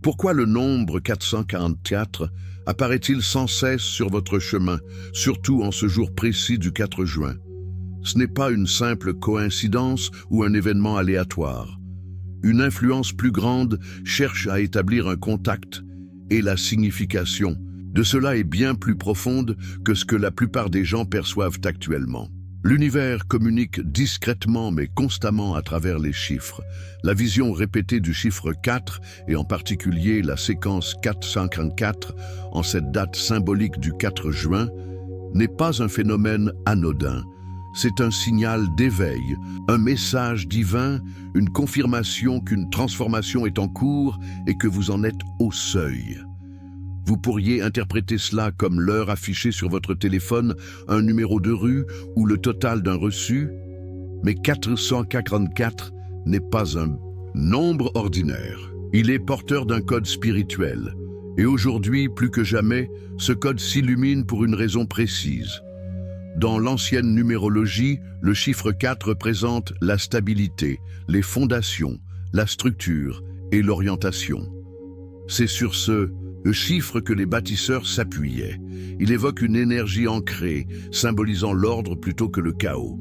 Pourquoi le nombre 444 apparaît-il sans cesse sur votre chemin, surtout en ce jour précis du 4 juin? Ce n'est pas une simple coïncidence ou un événement aléatoire. Une influence plus grande cherche à établir un contact, et la signification de cela est bien plus profonde que ce que la plupart des gens perçoivent actuellement. L'univers communique discrètement mais constamment à travers les chiffres. La vision répétée du chiffre 4, et en particulier la séquence 444, en cette date symbolique du 4 juin, n'est pas un phénomène anodin. C'est un signal d'éveil, un message divin, une confirmation qu'une transformation est en cours et que vous en êtes au seuil. Vous pourriez interpréter cela comme l'heure affichée sur votre téléphone, un numéro de rue ou le total d'un reçu, mais 444 n'est pas un nombre ordinaire. Il est porteur d'un code spirituel. Et aujourd'hui, plus que jamais, ce code s'illumine pour une raison précise. Dans l'ancienne numérologie, le chiffre 4 représente la stabilité, les fondations, la structure et l'orientation. C'est sur ce chiffre que les bâtisseurs s'appuyaient. Il évoque une énergie ancrée, symbolisant l'ordre plutôt que le chaos.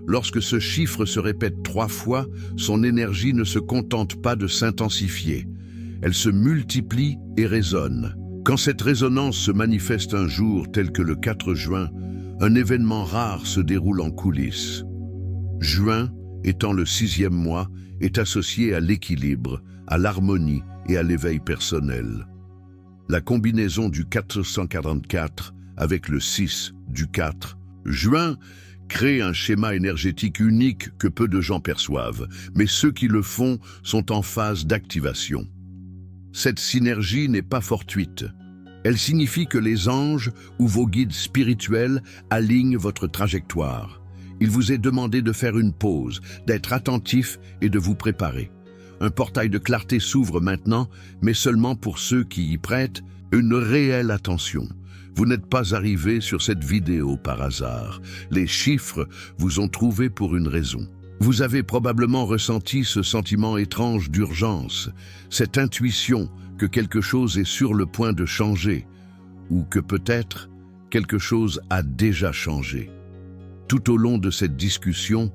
Lorsque ce chiffre se répète 3 fois, son énergie ne se contente pas de s'intensifier. Elle se multiplie et résonne. Quand cette résonance se manifeste un jour tel que le 4 juin, un événement rare se déroule en coulisses. Juin, étant le 6e mois, est associé à l'équilibre, à l'harmonie et à l'éveil personnel. La combinaison du 444 avec le 6 du 4 juin crée un schéma énergétique unique que peu de gens perçoivent, mais ceux qui le font sont en phase d'activation. Cette synergie n'est pas fortuite. Elle signifie que les anges ou vos guides spirituels alignent votre trajectoire. Il vous est demandé de faire une pause, d'être attentif et de vous préparer. Un portail de clarté s'ouvre maintenant, mais seulement pour ceux qui y prêtent une réelle attention. Vous n'êtes pas arrivé sur cette vidéo par hasard. Les chiffres vous ont trouvé pour une raison. Vous avez probablement ressenti ce sentiment étrange d'urgence, cette intuition que quelque chose est sur le point de changer, ou que peut-être quelque chose a déjà changé. Tout au long de cette discussion,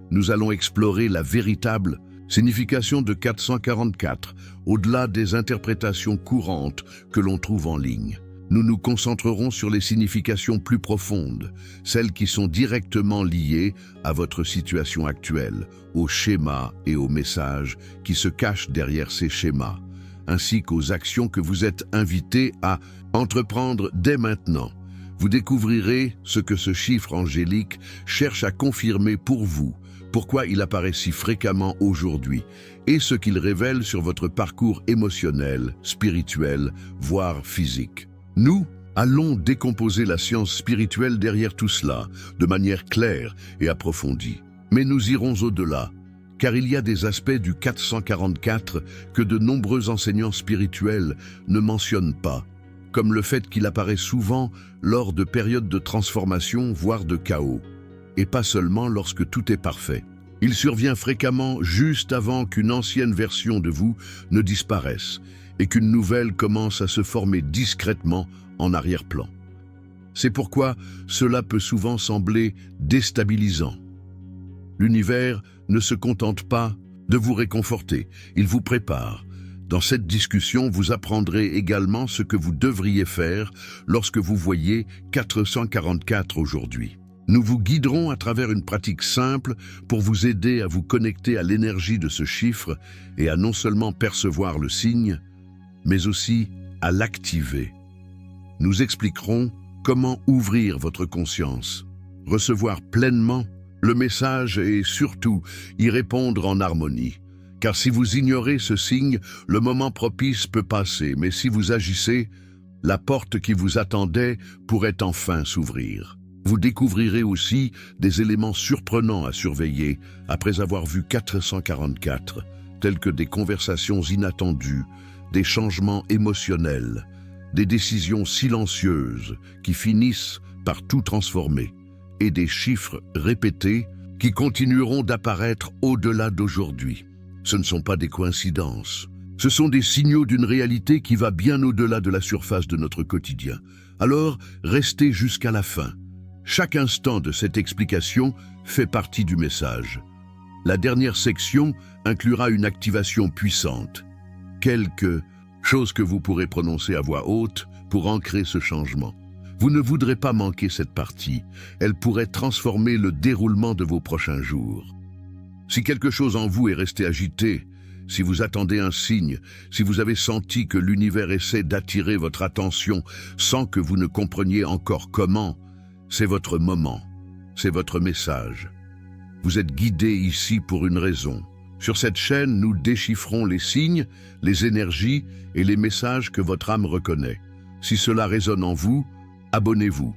nous allons explorer la véritable signification de 444, au-delà des interprétations courantes que l'on trouve en ligne. Nous nous concentrerons sur les significations plus profondes, celles qui sont directement liées à votre situation actuelle, aux schémas et aux messages qui se cachent derrière ces schémas, ainsi qu'aux actions que vous êtes invités à entreprendre dès maintenant. Vous découvrirez ce que ce chiffre angélique cherche à confirmer pour vous, pourquoi il apparaît si fréquemment aujourd'hui, et ce qu'il révèle sur votre parcours émotionnel, spirituel, voire physique. Nous allons décomposer la science spirituelle derrière tout cela, de manière claire et approfondie. Mais nous irons au-delà, car il y a des aspects du 444 que de nombreux enseignants spirituels ne mentionnent pas, comme le fait qu'il apparaît souvent lors de périodes de transformation, voire de chaos, et pas seulement lorsque tout est parfait. Il survient fréquemment juste avant qu'une ancienne version de vous ne disparaisse et qu'une nouvelle commence à se former discrètement en arrière-plan. C'est pourquoi cela peut souvent sembler déstabilisant. L'univers ne se contente pas de vous réconforter, il vous prépare. Dans cette discussion, vous apprendrez également ce que vous devriez faire lorsque vous voyez 444 aujourd'hui. Nous vous guiderons à travers une pratique simple pour vous aider à vous connecter à l'énergie de ce chiffre et à non seulement percevoir le signe, mais aussi à l'activer. Nous expliquerons comment ouvrir votre conscience, recevoir pleinement le message et surtout y répondre en harmonie. Car si vous ignorez ce signe, le moment propice peut passer, mais si vous agissez, la porte qui vous attendait pourrait enfin s'ouvrir. Vous découvrirez aussi des éléments surprenants à surveiller après avoir vu 444, tels que des conversations inattendues, des changements émotionnels, des décisions silencieuses qui finissent par tout transformer, et des chiffres répétés qui continueront d'apparaître au-delà d'aujourd'hui. Ce ne sont pas des coïncidences, Ce sont des signaux d'une réalité qui va bien au-delà de la surface de notre quotidien. Alors, restez jusqu'à la fin. Chaque instant de cette explication fait partie du message. La dernière section inclura une activation puissante. Quelque chose que vous pourrez prononcer à voix haute pour ancrer ce changement. Vous ne voudrez pas manquer cette partie. Elle pourrait transformer le déroulement de vos prochains jours. Si quelque chose en vous est resté agité, si vous attendez un signe, si vous avez senti que l'univers essaie d'attirer votre attention sans que vous ne compreniez encore comment, c'est votre moment, c'est votre message. Vous êtes guidé ici pour une raison. Sur cette chaîne, nous déchiffrons les signes, les énergies et les messages que votre âme reconnaît. Si cela résonne en vous, abonnez-vous.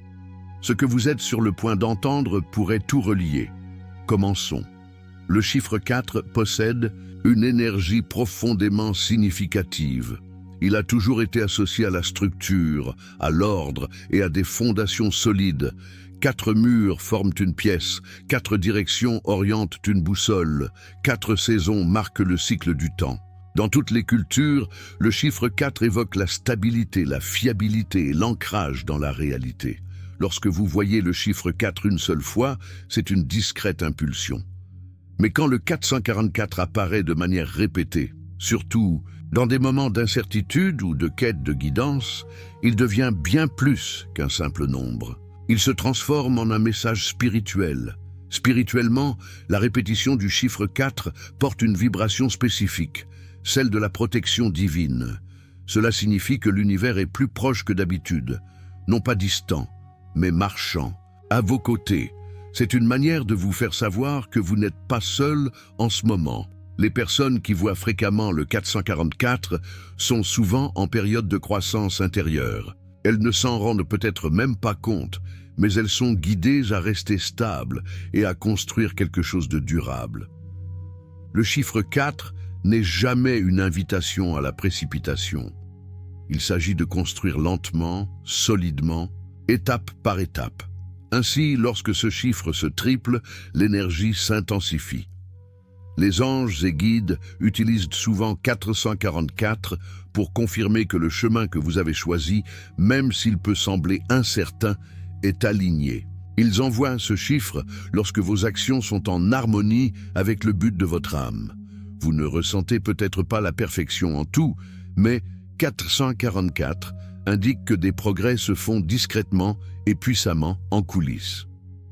Ce que vous êtes sur le point d'entendre pourrait tout relier. Commençons. Le chiffre 4 possède une énergie profondément significative. Il a toujours été associé à la structure, à l'ordre et à des fondations solides. 4 murs forment une pièce, 4 directions orientent une boussole, 4 saisons marquent le cycle du temps. Dans toutes les cultures, le chiffre 4 évoque la stabilité, la fiabilité et l'ancrage dans la réalité. Lorsque vous voyez le chiffre 4 une seule fois, c'est une discrète impulsion. Mais quand le 444 apparaît de manière répétée, surtout dans des moments d'incertitude ou de quête de guidance, il devient bien plus qu'un simple nombre. Il se transforme en un message spirituel. Spirituellement, la répétition du chiffre 4 porte une vibration spécifique, celle de la protection divine. Cela signifie que l'univers est plus proche que d'habitude, non pas distant, mais marchant, à vos côtés. C'est une manière de vous faire savoir que vous n'êtes pas seul en ce moment. Les personnes qui voient fréquemment le 444 sont souvent en période de croissance intérieure. Elles ne s'en rendent peut-être même pas compte, mais elles sont guidées à rester stables et à construire quelque chose de durable. Le chiffre 4 n'est jamais une invitation à la précipitation. Il s'agit de construire lentement, solidement, étape par étape. Ainsi, lorsque ce chiffre se triple, l'énergie s'intensifie. Les anges et guides utilisent souvent 444 pour confirmer que le chemin que vous avez choisi, même s'il peut sembler incertain, est aligné. Ils envoient ce chiffre lorsque vos actions sont en harmonie avec le but de votre âme. Vous ne ressentez peut-être pas la perfection en tout, mais 444 indique que des progrès se font discrètement et puissamment en coulisses.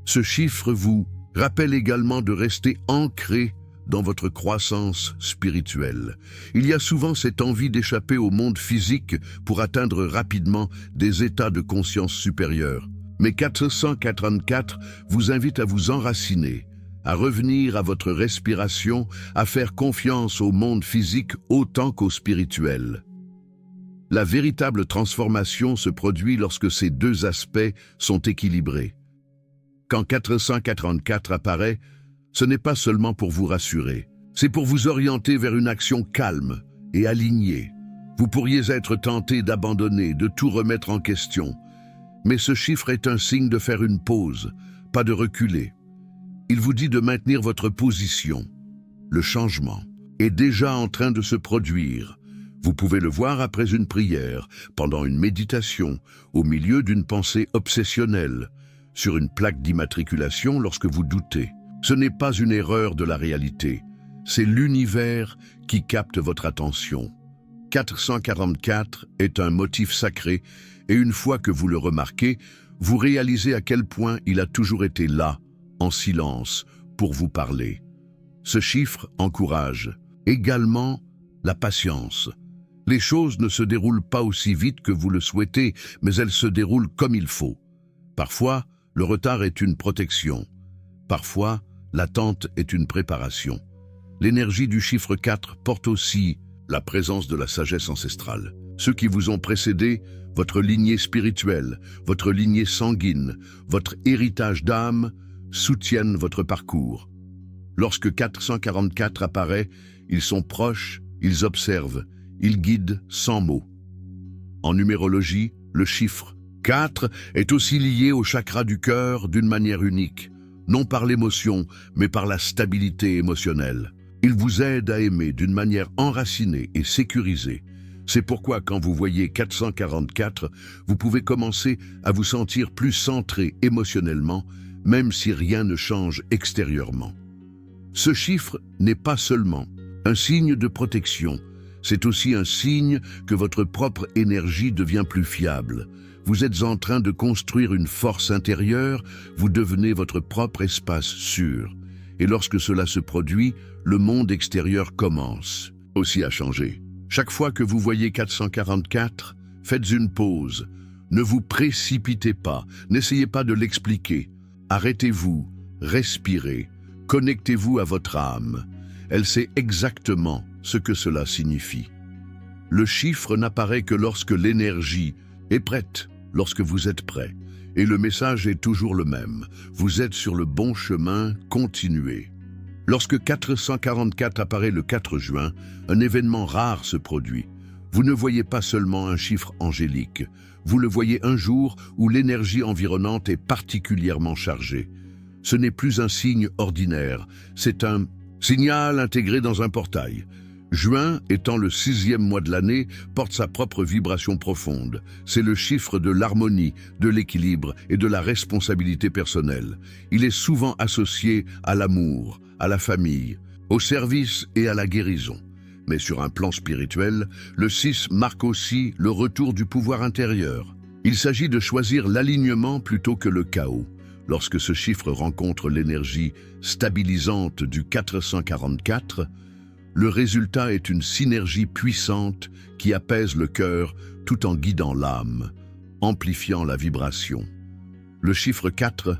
Ce chiffre vous rappelle également de rester ancré dans votre croissance spirituelle. Il y a souvent cette envie d'échapper au monde physique pour atteindre rapidement des états de conscience supérieure. Mais 444 vous invite à vous enraciner, à revenir à votre respiration, à faire confiance au monde physique autant qu'au spirituel. La véritable transformation se produit lorsque ces deux aspects sont équilibrés. Quand 444 apparaît, ce n'est pas seulement pour vous rassurer, c'est pour vous orienter vers une action calme et alignée. Vous pourriez être tenté d'abandonner, de tout remettre en question, mais ce chiffre est un signe de faire une pause, pas de reculer. Il vous dit de maintenir votre position. Le changement est déjà en train de se produire. Vous pouvez le voir après une prière, pendant une méditation, au milieu d'une pensée obsessionnelle, sur une plaque d'immatriculation lorsque vous doutez. Ce n'est pas une erreur de la réalité, c'est l'univers qui capte votre attention. 444 est un motif sacré et une fois que vous le remarquez, vous réalisez à quel point il a toujours été là, en silence, pour vous parler. Ce chiffre encourage également la patience. Les choses ne se déroulent pas aussi vite que vous le souhaitez, mais elles se déroulent comme il faut. Parfois, le retard est une protection. Parfois, l'attente est une préparation. L'énergie du chiffre 4 porte aussi la présence de la sagesse ancestrale. Ceux qui vous ont précédé, votre lignée spirituelle, votre lignée sanguine, votre héritage d'âme, soutiennent votre parcours. Lorsque 444 apparaît, ils sont proches, ils observent, ils guident sans mots. En numérologie, le chiffre 4 est aussi lié au chakra du cœur d'une manière unique, non par l'émotion, mais par la stabilité émotionnelle. Il vous aide à aimer d'une manière enracinée et sécurisée. C'est pourquoi quand vous voyez 444, vous pouvez commencer à vous sentir plus centré émotionnellement, même si rien ne change extérieurement. Ce chiffre n'est pas seulement un signe de protection, c'est aussi un signe que votre propre énergie devient plus fiable. Vous êtes en train de construire une force intérieure, vous devenez votre propre espace sûr. Et lorsque cela se produit, le monde extérieur commence aussi à changer. Chaque fois que vous voyez 444, faites une pause. Ne vous précipitez pas, n'essayez pas de l'expliquer. Arrêtez-vous, respirez, connectez-vous à votre âme. Elle sait exactement ce que cela signifie. Le chiffre n'apparaît que lorsque l'énergie est prête, lorsque vous êtes prêt. Et le message est toujours le même. Vous êtes sur le bon chemin, continuez. Lorsque 444 apparaît le 4 juin, un événement rare se produit. Vous ne voyez pas seulement un chiffre angélique, vous le voyez un jour où l'énergie environnante est particulièrement chargée. Ce n'est plus un signe ordinaire, c'est un signal intégré dans un portail. Juin, étant le 6e mois de l'année, porte sa propre vibration profonde. C'est le chiffre de l'harmonie, de l'équilibre et de la responsabilité personnelle. Il est souvent associé à l'amour, à la famille, au service et à la guérison. Mais sur un plan spirituel, le 6 marque aussi le retour du pouvoir intérieur. Il s'agit de choisir l'alignement plutôt que le chaos. Lorsque ce chiffre rencontre l'énergie stabilisante du 444, le résultat est une synergie puissante qui apaise le cœur tout en guidant l'âme, amplifiant la vibration. Le chiffre 4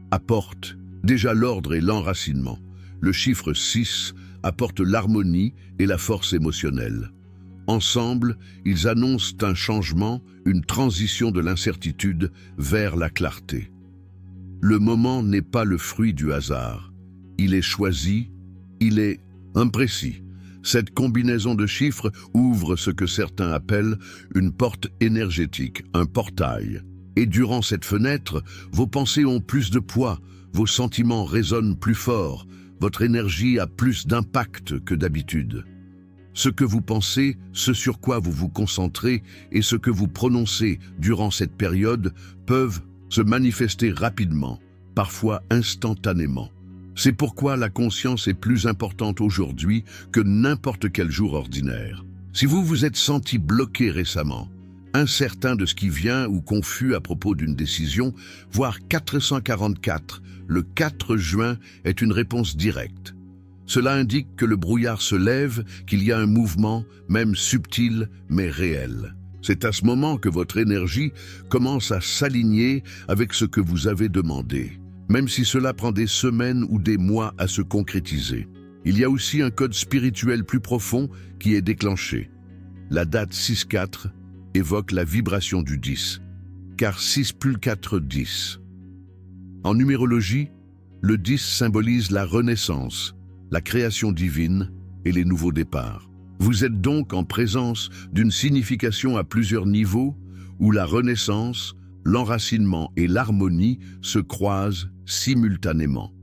apporte déjà l'ordre et l'enracinement. Le chiffre 6 apporte l'harmonie et la force émotionnelle. Ensemble, ils annoncent un changement, une transition de l'incertitude vers la clarté. Le moment n'est pas le fruit du hasard. Il est choisi, il est imprécis. Cette combinaison de chiffres ouvre ce que certains appellent une porte énergétique, un portail. Et durant cette fenêtre, vos pensées ont plus de poids, vos sentiments résonnent plus fort, votre énergie a plus d'impact que d'habitude. Ce que vous pensez, ce sur quoi vous vous concentrez et ce que vous prononcez durant cette période peuvent se manifester rapidement, parfois instantanément. C'est pourquoi la conscience est plus importante aujourd'hui que n'importe quel jour ordinaire. Si vous vous êtes senti bloqué récemment, incertain de ce qui vient ou confus à propos d'une décision, voir 444, le 4 juin, est une réponse directe. Cela indique que le brouillard se lève, qu'il y a un mouvement, même subtil, mais réel. C'est à ce moment que votre énergie commence à s'aligner avec ce que vous avez demandé, même si cela prend des semaines ou des mois à se concrétiser. Il y a aussi un code spirituel plus profond qui est déclenché. La date 6-4 évoque la vibration du 10, car 6 plus 4, 10. En numérologie, le 10 symbolise la renaissance, la création divine et les nouveaux départs. Vous êtes donc en présence d'une signification à plusieurs niveaux où la renaissance, l'enracinement et l'harmonie se croisent simultanément.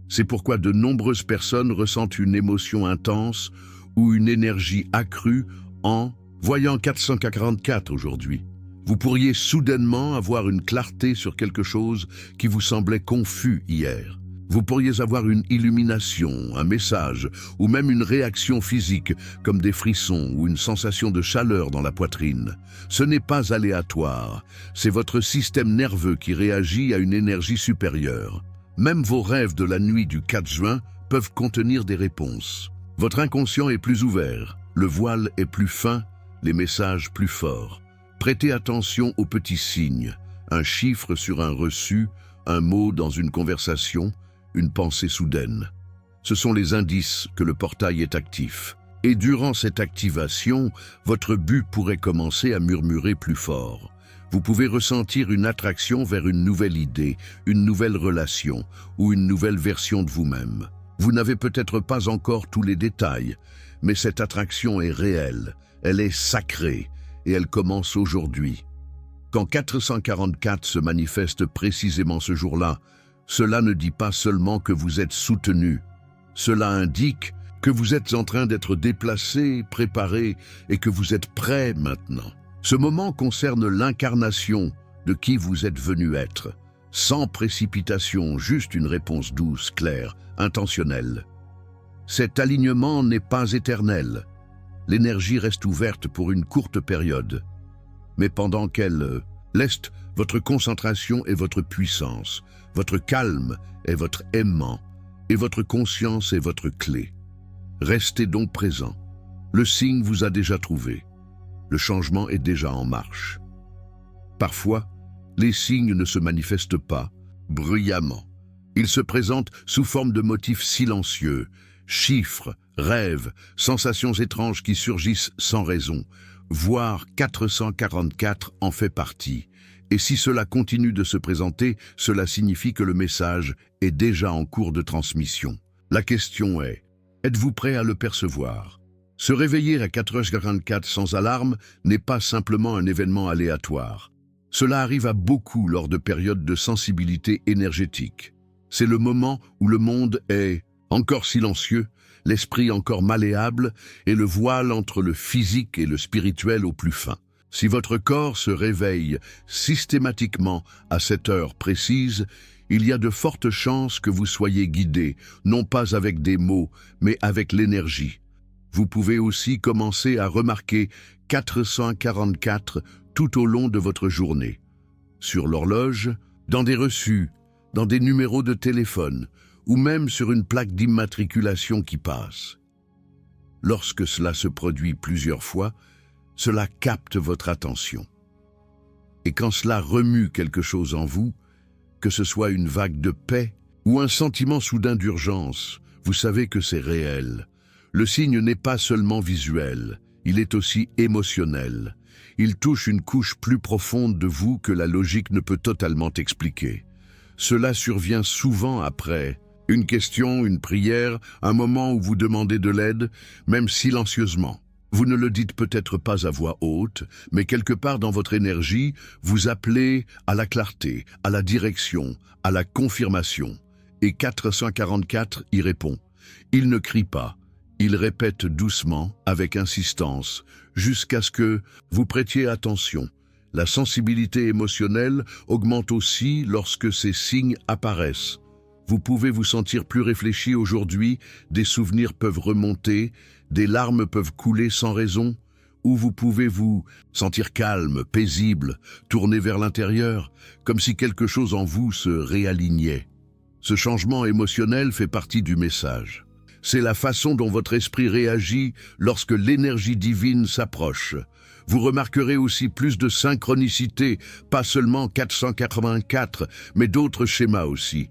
C'est pourquoi de nombreuses personnes ressentent une émotion intense ou une énergie accrue en voyant 444 aujourd'hui. Vous pourriez soudainement avoir une clarté sur quelque chose qui vous semblait confus hier. Vous pourriez avoir une illumination, un message, ou même une réaction physique, comme des frissons ou une sensation de chaleur dans la poitrine. Ce n'est pas aléatoire, c'est votre système nerveux qui réagit à une énergie supérieure. Même vos rêves de la nuit du 4 juin peuvent contenir des réponses. Votre inconscient est plus ouvert, le voile est plus fin, les messages plus forts. Prêtez attention aux petits signes, un chiffre sur un reçu, un mot dans une conversation, une pensée soudaine. Ce sont les indices que le portail est actif. Et durant cette activation, votre but pourrait commencer à murmurer plus fort. Vous pouvez ressentir une attraction vers une nouvelle idée, une nouvelle relation ou une nouvelle version de vous-même. Vous n'avez peut-être pas encore tous les détails, mais cette attraction est réelle, elle est sacrée et elle commence aujourd'hui. Quand 444 se manifeste précisément ce jour-là, cela ne dit pas seulement que vous êtes soutenu. Cela indique que vous êtes en train d'être déplacé, préparé et que vous êtes prêt maintenant. Ce moment concerne l'incarnation de qui vous êtes venu être, sans précipitation, juste une réponse douce, claire, intentionnelle. Cet alignement n'est pas éternel. L'énergie reste ouverte pour une courte période. Mais pendant qu'elle leste votre concentration et votre puissance, votre calme est votre aimant, et votre conscience est votre clé. Restez donc présent. Le signe vous a déjà trouvé. Le changement est déjà en marche. Parfois, les signes ne se manifestent pas bruyamment. Ils se présentent sous forme de motifs silencieux, chiffres, rêves, sensations étranges qui surgissent sans raison, voire 444 en fait partie. Et si cela continue de se présenter, cela signifie que le message est déjà en cours de transmission. La question est, êtes-vous prêt à le percevoir? Se réveiller à 4h44 sans alarme n'est pas simplement un événement aléatoire. Cela arrive à beaucoup lors de périodes de sensibilité énergétique. C'est le moment où le monde est encore silencieux, l'esprit encore malléable et le voile entre le physique et le spirituel au plus fin. Si votre corps se réveille systématiquement à cette heure précise, il y a de fortes chances que vous soyez guidé, non pas avec des mots, mais avec l'énergie. Vous pouvez aussi commencer à remarquer 444 tout au long de votre journée. Sur l'horloge, dans des reçus, dans des numéros de téléphone, ou même sur une plaque d'immatriculation qui passe. Lorsque cela se produit plusieurs fois, cela capte votre attention. Et quand cela remue quelque chose en vous, que ce soit une vague de paix ou un sentiment soudain d'urgence, vous savez que c'est réel. Le signe n'est pas seulement visuel, il est aussi émotionnel. Il touche une couche plus profonde de vous que la logique ne peut totalement expliquer. Cela survient souvent après une question, une prière, un moment où vous demandez de l'aide, même silencieusement. Vous ne le dites peut-être pas à voix haute, mais quelque part dans votre énergie, vous appelez à la clarté, à la direction, à la confirmation. Et 444 y répond. Il ne crie pas, il répète doucement, avec insistance, jusqu'à ce que vous prêtiez attention. La sensibilité émotionnelle augmente aussi lorsque ces signes apparaissent. Vous pouvez vous sentir plus réfléchi aujourd'hui, des souvenirs peuvent remonter, des larmes peuvent couler sans raison, ou vous pouvez vous sentir calme, paisible, tourné vers l'intérieur, comme si quelque chose en vous se réalignait. Ce changement émotionnel fait partie du message. C'est la façon dont votre esprit réagit lorsque l'énergie divine s'approche. Vous remarquerez aussi plus de synchronicité, pas seulement 484, mais d'autres schémas aussi.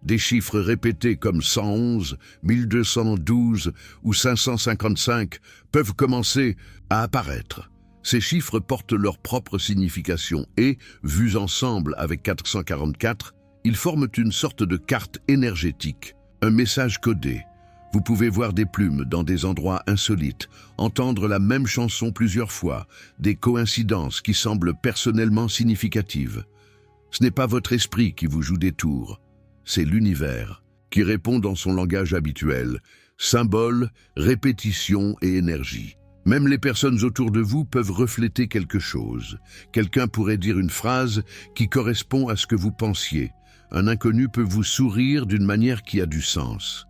Des chiffres répétés comme 111, 1212 ou 555 peuvent commencer à apparaître. Ces chiffres portent leur propre signification et, vus ensemble avec 444, ils forment une sorte de carte énergétique, un message codé. Vous pouvez voir des plumes dans des endroits insolites, entendre la même chanson plusieurs fois, des coïncidences qui semblent personnellement significatives. Ce n'est pas votre esprit qui vous joue des tours. C'est l'univers qui répond dans son langage habituel, symboles, répétition et énergie. Même les personnes autour de vous peuvent refléter quelque chose. Quelqu'un pourrait dire une phrase qui correspond à ce que vous pensiez. Un inconnu peut vous sourire d'une manière qui a du sens.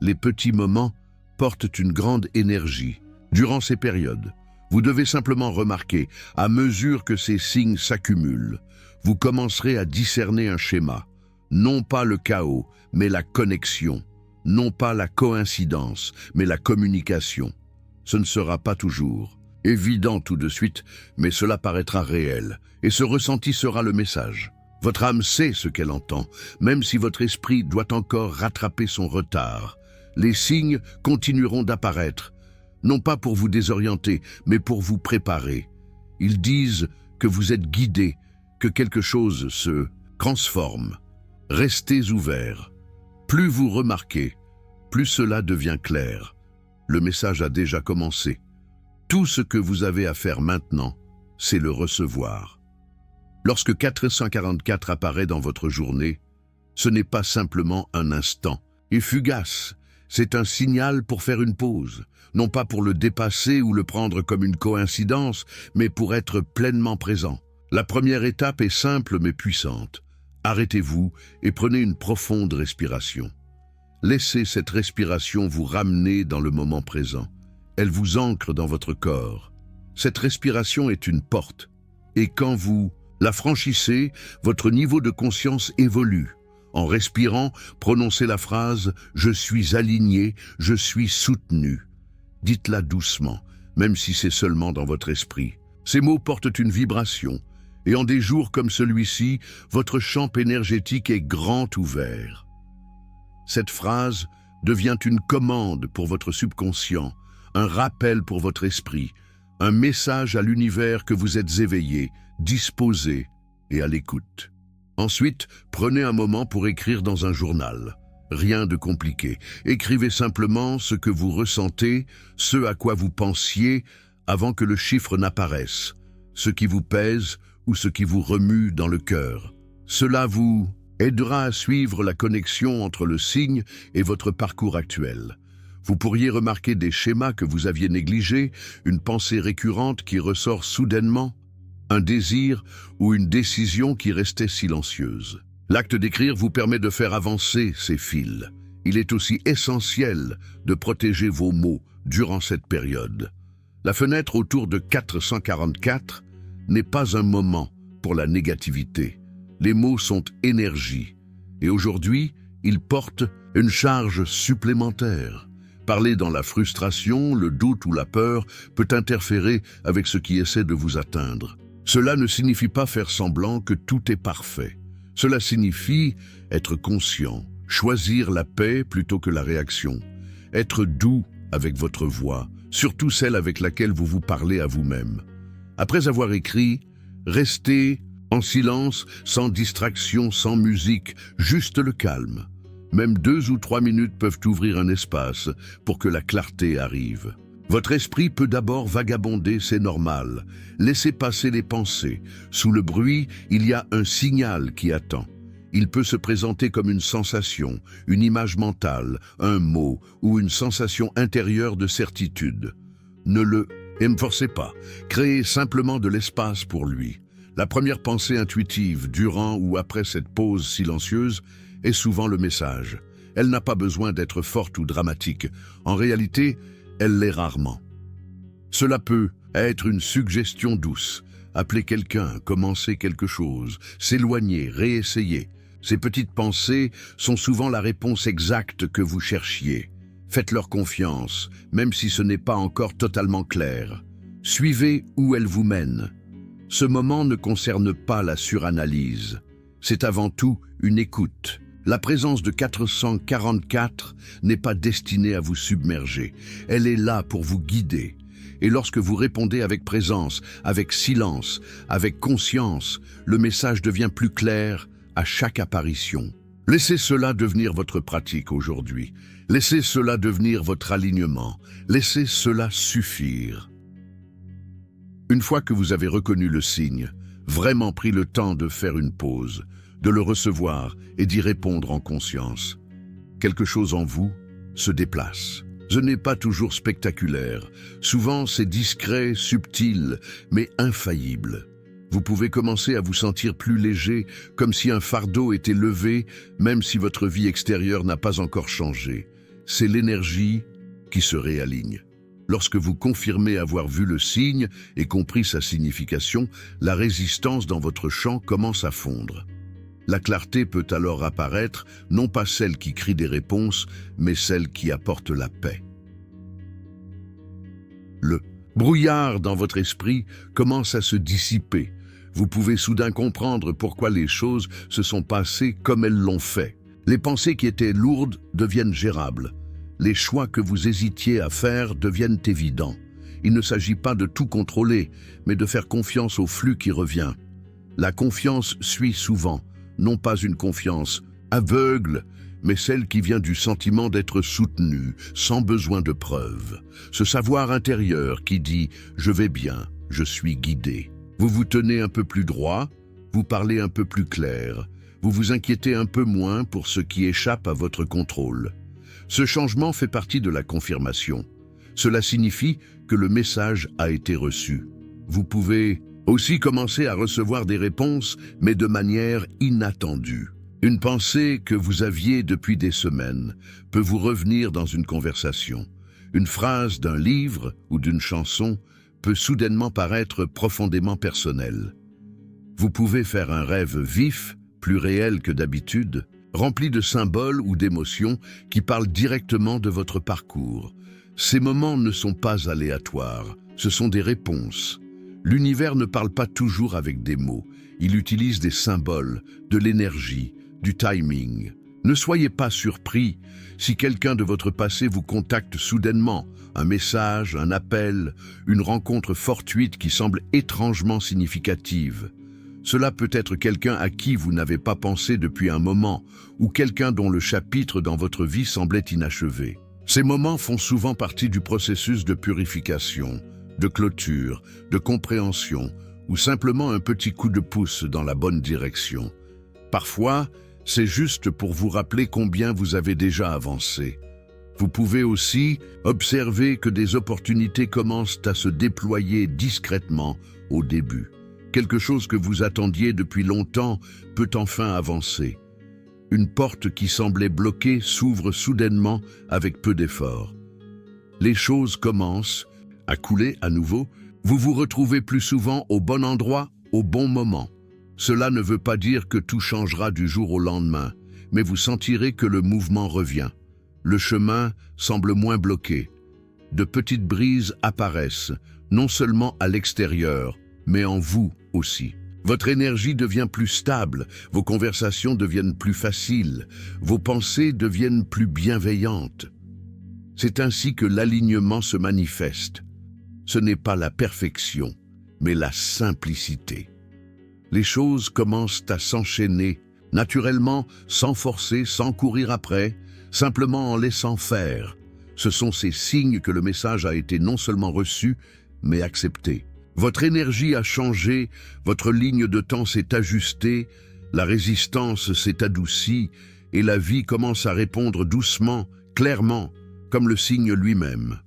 Les petits moments portent une grande énergie. Durant ces périodes, vous devez simplement remarquer, à mesure que ces signes s'accumulent, vous commencerez à discerner un schéma. Non pas le chaos, mais la connexion. Non pas la coïncidence, mais la communication. Ce ne sera pas toujours évident tout de suite, mais cela paraîtra réel, et ce ressenti sera le message. Votre âme sait ce qu'elle entend, même si votre esprit doit encore rattraper son retard. Les signes continueront d'apparaître, non pas pour vous désorienter, mais pour vous préparer. Ils disent que vous êtes guidé, que quelque chose se transforme. Restez ouverts. Plus vous remarquez, plus cela devient clair. Le message a déjà commencé. Tout ce que vous avez à faire maintenant, c'est le recevoir. Lorsque 444 apparaît dans votre journée, ce n'est pas simplement un instant et fugace, C'est un signal pour faire une pause, non pas pour le dépasser ou le prendre comme une coïncidence, mais pour être pleinement présent. La première étape est simple mais puissante. Arrêtez-vous et prenez une profonde respiration. Laissez cette respiration vous ramener dans le moment présent. Elle vous ancre dans votre corps. Cette respiration est une porte. Et quand vous la franchissez, votre niveau de conscience évolue. En respirant, prononcez la phrase « Je suis aligné, je suis soutenu ». Dites-la doucement, même si c'est seulement dans votre esprit. Ces mots portent une vibration. Et en des jours comme celui-ci, votre champ énergétique est grand ouvert. Cette phrase devient une commande pour votre subconscient, un rappel pour votre esprit, un message à l'univers que vous êtes éveillé, disposé et à l'écoute. Ensuite, prenez un moment pour écrire dans un journal. Rien de compliqué. Écrivez simplement ce que vous ressentez, ce à quoi vous pensiez avant que le chiffre n'apparaisse, ce qui vous pèse ou ce qui vous remue dans le cœur. Cela vous aidera à suivre la connexion entre le signe et votre parcours actuel. Vous pourriez remarquer des schémas que vous aviez négligés, une pensée récurrente qui ressort soudainement, un désir ou une décision qui restait silencieuse. L'acte d'écrire vous permet de faire avancer ces fils. Il est aussi essentiel de protéger vos mots durant cette période. La fenêtre autour de 444 n'est pas un moment pour la négativité. Les mots sont énergie. Et aujourd'hui, ils portent une charge supplémentaire. Parler dans la frustration, le doute ou la peur peut interférer avec ce qui essaie de vous atteindre. Cela ne signifie pas faire semblant que tout est parfait. Cela signifie être conscient, choisir la paix plutôt que la réaction, être doux avec votre voix, surtout celle avec laquelle vous vous parlez à vous-même. Après avoir écrit, restez en silence, sans distraction, sans musique, juste le calme. Même 2 ou 3 minutes peuvent ouvrir un espace pour que la clarté arrive. Votre esprit peut d'abord vagabonder, c'est normal. Laissez passer les pensées. Sous le bruit, il y a un signal qui attend. Il peut se présenter comme une sensation, une image mentale, un mot ou une sensation intérieure de certitude. Ne le forcez pas. Créez simplement de l'espace pour lui. La première pensée intuitive, durant ou après cette pause silencieuse, est souvent le message. Elle n'a pas besoin d'être forte ou dramatique. En réalité, elle l'est rarement. Cela peut être une suggestion douce. Appeler quelqu'un, commencer quelque chose, s'éloigner, réessayer. Ces petites pensées sont souvent la réponse exacte que vous cherchiez. Faites-leur confiance, même si ce n'est pas encore totalement clair. Suivez où elles vous mènent. Ce moment ne concerne pas la suranalyse. C'est avant tout une écoute. La présence de 444 n'est pas destinée à vous submerger. Elle est là pour vous guider. Et lorsque vous répondez avec présence, avec silence, avec conscience, le message devient plus clair à chaque apparition. Laissez cela devenir votre pratique aujourd'hui. Laissez cela devenir votre alignement. Laissez cela suffire. Une fois que vous avez reconnu le signe, vraiment pris le temps de faire une pause, de le recevoir et d'y répondre en conscience, quelque chose en vous se déplace. Ce n'est pas toujours spectaculaire. Souvent, c'est discret, subtil, mais infaillible. Vous pouvez commencer à vous sentir plus léger, comme si un fardeau était levé, même si votre vie extérieure n'a pas encore changé. C'est l'énergie qui se réaligne. Lorsque vous confirmez avoir vu le signe et compris sa signification, la résistance dans votre champ commence à fondre. La clarté peut alors apparaître, non pas celle qui crie des réponses, mais celle qui apporte la paix. Le brouillard dans votre esprit commence à se dissiper. Vous pouvez soudain comprendre pourquoi les choses se sont passées comme elles l'ont fait. Les pensées qui étaient lourdes deviennent gérables. Les choix que vous hésitiez à faire deviennent évidents. Il ne s'agit pas de tout contrôler, mais de faire confiance au flux qui revient. La confiance suit souvent, non pas une confiance aveugle, mais celle qui vient du sentiment d'être soutenu, sans besoin de preuves. Ce savoir intérieur qui dit « je vais bien, je suis guidé ». Vous vous tenez un peu plus droit, vous parlez un peu plus clair, vous vous inquiétez un peu moins pour ce qui échappe à votre contrôle. Ce changement fait partie de la confirmation. Cela signifie que le message a été reçu. Vous pouvez aussi commencer à recevoir des réponses, mais de manière inattendue. Une pensée que vous aviez depuis des semaines peut vous revenir dans une conversation. Une phrase d'un livre ou d'une chanson peut soudainement paraître profondément personnelle. Vous pouvez faire un rêve vif, plus réel que d'habitude, rempli de symboles ou d'émotions qui parlent directement de votre parcours. Ces moments ne sont pas aléatoires, ce sont des réponses. L'univers ne parle pas toujours avec des mots, il utilise des symboles, de l'énergie, du timing. Ne soyez pas surpris si quelqu'un de votre passé vous contacte soudainement, un message, un appel, une rencontre fortuite qui semble étrangement significative. Cela peut être quelqu'un à qui vous n'avez pas pensé depuis un moment, ou quelqu'un dont le chapitre dans votre vie semblait inachevé. Ces moments font souvent partie du processus de purification, de clôture, de compréhension, ou simplement un petit coup de pouce dans la bonne direction. Parfois, c'est juste pour vous rappeler combien vous avez déjà avancé. Vous pouvez aussi observer que des opportunités commencent à se déployer discrètement au début. Quelque chose que vous attendiez depuis longtemps peut enfin avancer. Une porte qui semblait bloquée s'ouvre soudainement avec peu d'effort. Les choses commencent à couler à nouveau. Vous vous retrouvez plus souvent au bon endroit, au bon moment. Cela ne veut pas dire que tout changera du jour au lendemain, mais vous sentirez que le mouvement revient. Le chemin semble moins bloqué. De petites brises apparaissent, non seulement à l'extérieur, mais en vous aussi. Votre énergie devient plus stable, vos conversations deviennent plus faciles, vos pensées deviennent plus bienveillantes. C'est ainsi que l'alignement se manifeste. Ce n'est pas la perfection, mais la simplicité. Les choses commencent à s'enchaîner, naturellement, sans forcer, sans courir après, simplement en laissant faire. Ce sont ces signes que le message a été non seulement reçu, mais accepté. Votre énergie a changé, votre ligne de temps s'est ajustée, la résistance s'est adoucie et la vie commence à répondre doucement, clairement, comme le signe lui-même.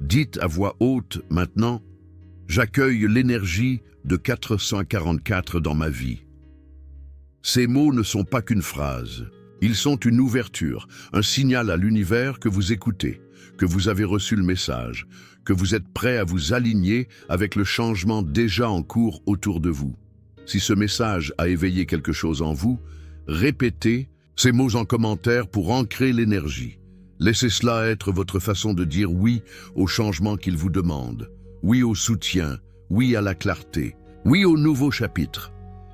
Dites à voix haute maintenant, « J'accueille l'énergie de 444 dans ma vie. » Ces mots ne sont pas qu'une phrase. Ils sont une ouverture, un signal à l'univers que vous écoutez, que vous avez reçu le message, que vous êtes prêt à vous aligner avec le changement déjà en cours autour de vous. Si ce message a éveillé quelque chose en vous, répétez ces mots en commentaire pour ancrer l'énergie. Laissez cela être votre façon de dire oui au changement qu'il vous demande, oui au soutien, oui à la clarté, oui au nouveau chapitre.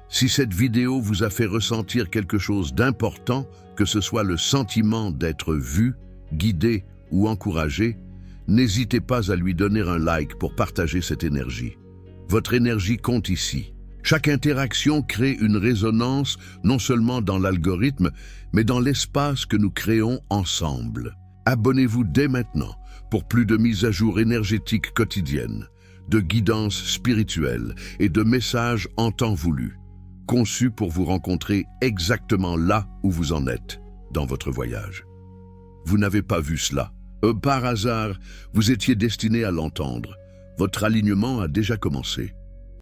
Si cette vidéo vous a fait ressentir quelque chose d'important, que ce soit le sentiment d'être vu, guidé ou encouragé, n'hésitez pas à lui donner un like pour partager cette énergie. Votre énergie compte ici. Chaque interaction crée une résonance non seulement dans l'algorithme, mais dans l'espace que nous créons ensemble. Abonnez-vous dès maintenant pour plus de mises à jour énergétiques quotidiennes, de guidance spirituelle et de messages en temps voulu, conçus pour vous rencontrer exactement là où vous en êtes dans votre voyage. Vous n'avez pas vu cela. Par hasard, vous étiez destiné à l'entendre. Votre alignement a déjà commencé.